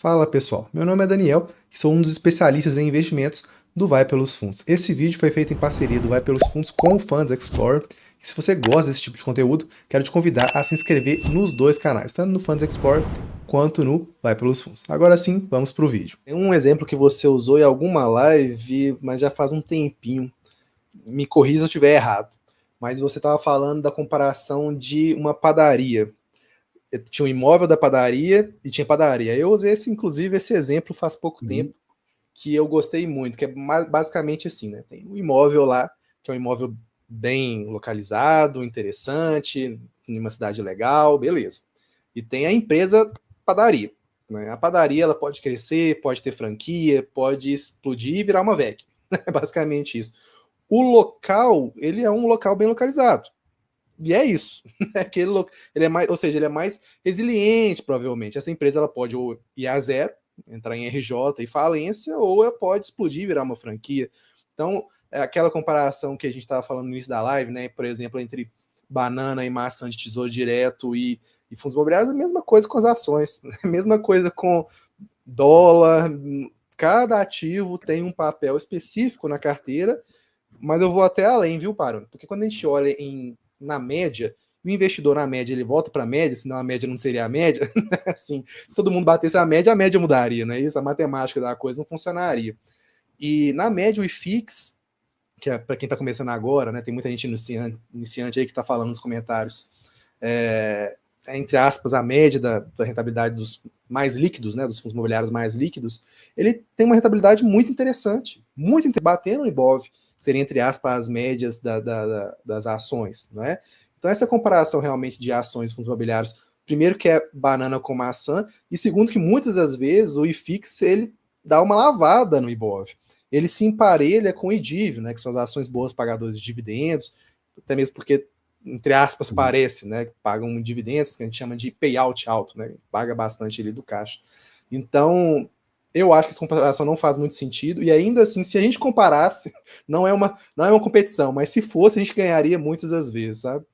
Fala pessoal, meu nome é Daniel e sou um dos especialistas em investimentos do Vai Pelos Fundos. Esse vídeo foi feito em parceria do Vai Pelos Fundos com o Funds Explorer. E se você gosta desse tipo de conteúdo, quero te convidar a se inscrever nos dois canais, tanto no Funds Explorer quanto no Vai Pelos Fundos. Agora sim, vamos para o vídeo. Tem um exemplo que você usou em alguma live, mas já faz um tempinho. Me corrija se eu estiver errado. Mas você estava falando da comparação de uma padaria. Tinha um imóvel da padaria e tinha padaria. Eu usei inclusive esse exemplo faz pouco tempo, que eu gostei muito, que é basicamente assim, né? Tem um imóvel lá, que é um imóvel bem localizado, interessante, em uma cidade legal, beleza. E tem a empresa padaria. Né? A padaria ela pode crescer, pode ter franquia, pode explodir e virar uma VEC. É basicamente isso. O local, ele é um local bem localizado. E é isso. Ele é mais, ou seja, ele é mais resiliente, provavelmente. Essa empresa ela pode ou ir a zero, entrar em RJ e falência, ou ela pode explodir e virar uma franquia. Então, é aquela comparação que a gente estava falando no início da live, né? Por exemplo, entre banana e maçã de tesouro direto e fundos imobiliários, a mesma coisa com as ações, a mesma coisa com dólar. Cada ativo tem um papel específico na carteira, mas eu vou até além, viu, Paro? Porque quando a gente olha na média, o investidor na média ele volta para a média, senão a média não seria a média. Assim, se todo mundo batesse a média mudaria, né? Isso, a matemática da coisa não funcionaria. E na média o IFIX, que é para quem está começando agora, né? Tem muita gente iniciante aí que está falando nos comentários, entre aspas, a média da rentabilidade dos mais líquidos, né? Dos fundos imobiliários mais líquidos, ele tem uma rentabilidade muito interessante, batendo no Ibov, seria, entre aspas, as médias das ações, né? Então, essa comparação realmente de ações e fundos imobiliários, primeiro que é banana com maçã, e segundo que muitas das vezes o IFIX, ele dá uma lavada no Ibov. Ele se emparelha com o IDIV, né, que são as ações boas pagadoras de dividendos, até mesmo porque, entre aspas, parece, né, que pagam dividendos, que a gente chama de payout alto, né, paga bastante ali do caixa. Então, eu acho que essa comparação não faz muito sentido, e ainda assim, se a gente comparasse, não é uma competição, mas se fosse, a gente ganharia muitas das vezes, sabe?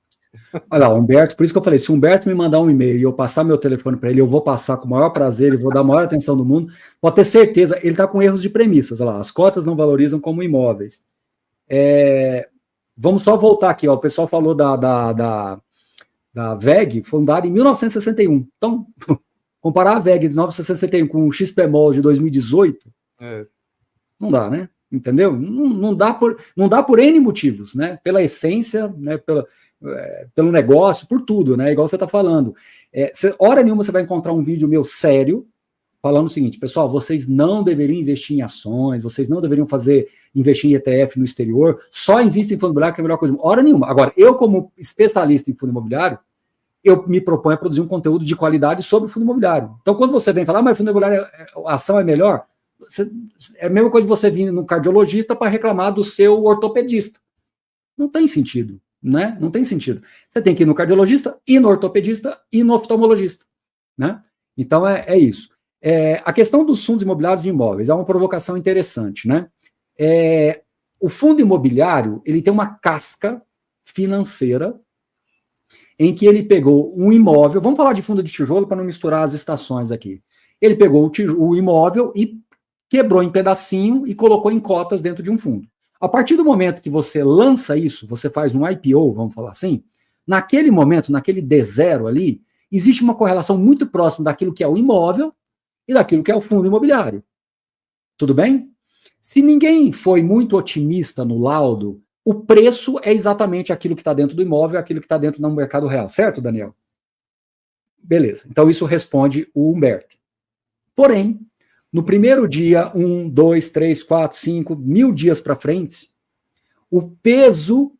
Olha lá, Humberto, por isso que eu falei, se o Humberto me mandar um e-mail e eu passar meu telefone para ele, eu vou passar com o maior prazer e vou dar a maior atenção do mundo, pode ter certeza, ele está com erros de premissas, olha lá, as cotas não valorizam como imóveis. Vamos só voltar aqui, ó, o pessoal falou da VEG, fundada em 1961, então, comparar a VEG de 1961 com o XPMOL de 2018, não dá, né? Entendeu? Não dá por N motivos, né? Pela essência, né? Pelo negócio, por tudo, né? Igual você está falando. Hora nenhuma você vai encontrar um vídeo meu sério falando o seguinte, pessoal, vocês não deveriam investir em ações, vocês não deveriam investir em ETF no exterior, só invista em fundo imobiliário que é a melhor coisa. Hora nenhuma. Agora, eu como especialista em fundo imobiliário, eu me proponho a produzir um conteúdo de qualidade sobre o fundo imobiliário. Então, quando você vem falar, mas fundo imobiliário, a ação é melhor, é a mesma coisa de você vir no cardiologista para reclamar do seu ortopedista. Não tem sentido, né? Não tem sentido. Você tem que ir no cardiologista, e no ortopedista e no oftalmologista, né? Então, é isso. A questão dos fundos imobiliários de imóveis é uma provocação interessante, né? O fundo imobiliário, ele tem uma casca financeira em que ele pegou um imóvel, vamos falar de fundo de tijolo para não misturar as estações aqui. Ele pegou o imóvel e quebrou em pedacinho e colocou em cotas dentro de um fundo. A partir do momento que você lança isso, você faz um IPO, vamos falar assim, naquele momento, naquele D0 ali, existe uma correlação muito próxima daquilo que é o imóvel e daquilo que é o fundo imobiliário. Tudo bem? Se ninguém foi muito otimista no laudo, o preço é exatamente aquilo que está dentro do imóvel, aquilo que está dentro do mercado real, certo, Daniel? Beleza, então isso responde o Humberto. Porém, no primeiro dia, 1, 2, 3, 4, 5, 1000 dias para frente, o peso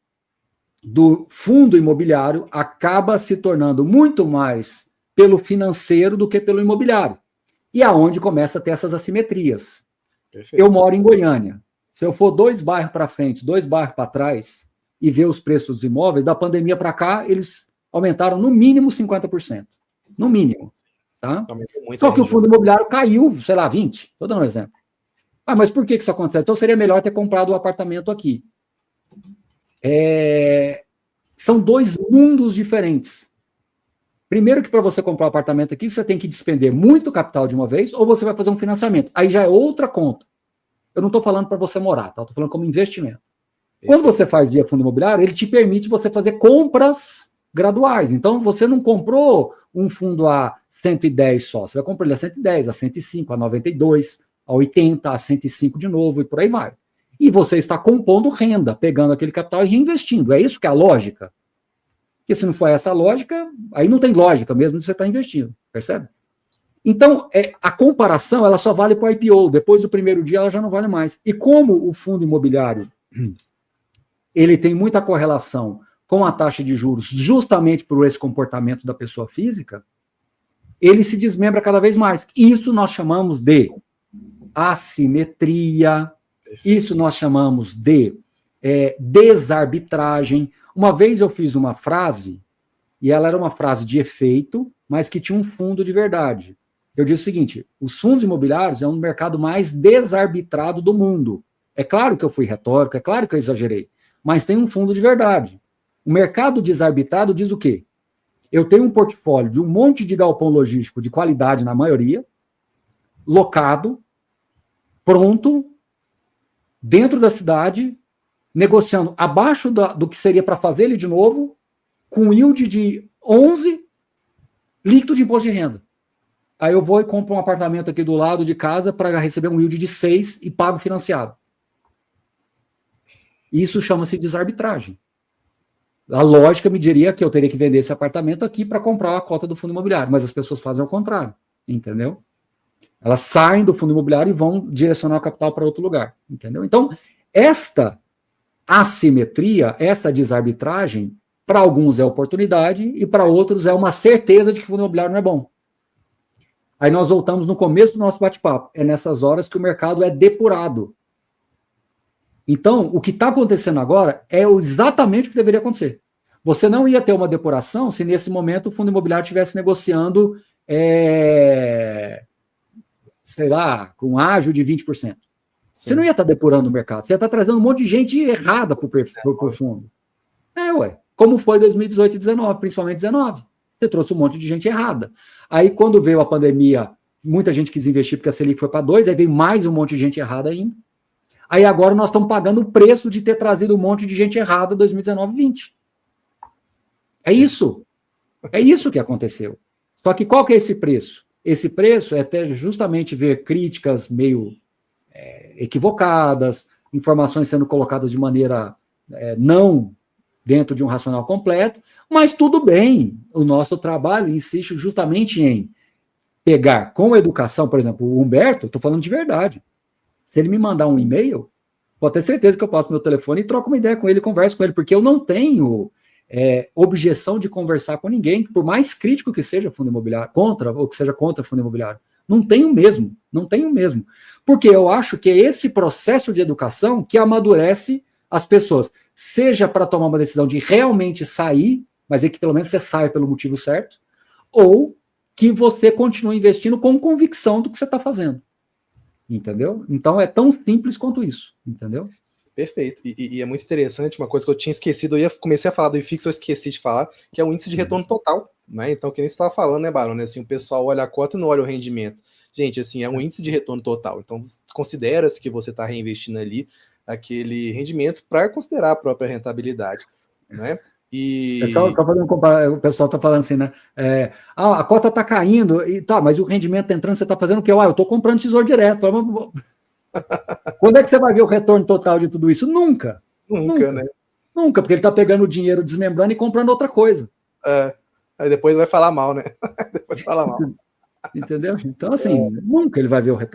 do fundo imobiliário acaba se tornando muito mais pelo financeiro do que pelo imobiliário. E aonde começa a ter essas assimetrias. Perfeito. Eu moro em Goiânia. Se eu for 2 bairros para frente, 2 bairros para trás, e ver os preços dos imóveis, da pandemia para cá, eles aumentaram no mínimo 50%. No mínimo. Tá? Só que o fundo imobiliário caiu, sei lá, 20%. Estou dando um exemplo. Mas por que isso acontece? Então seria melhor ter comprado o apartamento aqui. São 2 mundos diferentes. Primeiro que para você comprar um apartamento aqui, você tem que despender muito capital de uma vez, ou você vai fazer um financiamento. Aí já é outra conta. Eu não estou falando para você morar, tá? Estou falando como investimento. Quando você faz via fundo imobiliário, ele te permite você fazer compras graduais. Então, você não comprou um fundo a 110 só, você vai comprar ele a 110, a 105, a 92, a 80, a 105 de novo, e por aí vai. E você está compondo renda, pegando aquele capital e reinvestindo. É isso que é a lógica? Porque se não for essa a lógica, aí não tem lógica mesmo de você estar investindo, percebe? Então, a comparação, ela só vale para o IPO. Depois do primeiro dia, ela já não vale mais. E como o fundo imobiliário, ele tem muita correlação com a taxa de juros, justamente por esse comportamento da pessoa física, ele se desmembra cada vez mais. Isso nós chamamos de assimetria, isso nós chamamos de desarbitragem. Uma vez eu fiz uma frase, e ela era uma frase de efeito, mas que tinha um fundo de verdade. Eu disse o seguinte: os fundos imobiliários é um mercado mais desarbitrado do mundo. É claro que eu fui retórico, é claro que eu exagerei, mas tem um fundo de verdade. O mercado desarbitrado diz o quê? Eu tenho um portfólio de um monte de galpão logístico de qualidade na maioria, locado, pronto, dentro da cidade, negociando abaixo do que seria para fazer ele de novo, com yield de 11, líquido de imposto de renda. Aí eu vou e compro um apartamento aqui do lado de casa para receber um yield de 6 e pago financiado. Isso chama-se desarbitragem. A lógica me diria que eu teria que vender esse apartamento aqui para comprar a cota do fundo imobiliário, mas as pessoas fazem ao contrário, entendeu? Elas saem do fundo imobiliário e vão direcionar o capital para outro lugar, entendeu? Então, esta assimetria, essa desarbitragem, para alguns é oportunidade e para outros é uma certeza de que o fundo imobiliário não é bom. Aí nós voltamos no começo do nosso bate-papo. É nessas horas que o mercado é depurado. Então, o que está acontecendo agora é exatamente o que deveria acontecer. Você não ia ter uma depuração se nesse momento o fundo imobiliário estivesse negociando, sei lá, com ágio de 20%. Sim. Você não ia estar depurando o mercado, você ia estar trazendo um monte de gente errada para o fundo. Como foi 2018 e 2019, principalmente 2019. Você trouxe um monte de gente errada. Aí, quando veio a pandemia, muita gente quis investir porque a Selic foi para 2, aí veio mais um monte de gente errada ainda. Aí agora nós estamos pagando o preço de ter trazido um monte de gente errada em 2019 e 2020. É isso. É isso que aconteceu. Só que qual que é esse preço? Esse preço é até justamente ver críticas meio equivocadas, informações sendo colocadas de maneira não dentro de um racional completo, mas tudo bem. O nosso trabalho insiste justamente em pegar com a educação, por exemplo, o Humberto, estou falando de verdade. Se ele me mandar um e-mail, pode ter certeza que eu passo meu telefone e troco uma ideia com ele, converso com ele, porque eu não tenho objeção de conversar com ninguém, por mais crítico que seja fundo imobiliário, ou que seja contra fundo imobiliário. Não tenho mesmo. Porque eu acho que é esse processo de educação que amadurece as pessoas, seja para tomar uma decisão de realmente sair, mas é que pelo menos você saia pelo motivo certo, ou que você continue investindo com convicção do que você está fazendo. Entendeu? Então é tão simples quanto isso, entendeu? Perfeito. E é muito interessante, uma coisa que eu tinha esquecido, comecei a falar do IFIX, eu esqueci de falar, que é o índice de retorno total, né? Então, que nem você estava falando, né, Barone? Assim, o pessoal olha a cota e não olha o rendimento. Gente, assim, é um índice de retorno total. Então, considera-se que você está reinvestindo ali aquele rendimento para considerar a própria rentabilidade, né? O pessoal está falando assim, né? A cota está caindo, mas o rendimento está entrando, você está fazendo o quê? Eu estou comprando tesouro direto. Quando é que você vai ver o retorno total de tudo isso? Nunca, né? Nunca, porque ele está pegando o dinheiro, desmembrando e comprando outra coisa. Aí depois vai falar mal, né? Depois fala mal. Entendeu? Então, assim, nunca ele vai ver o retorno.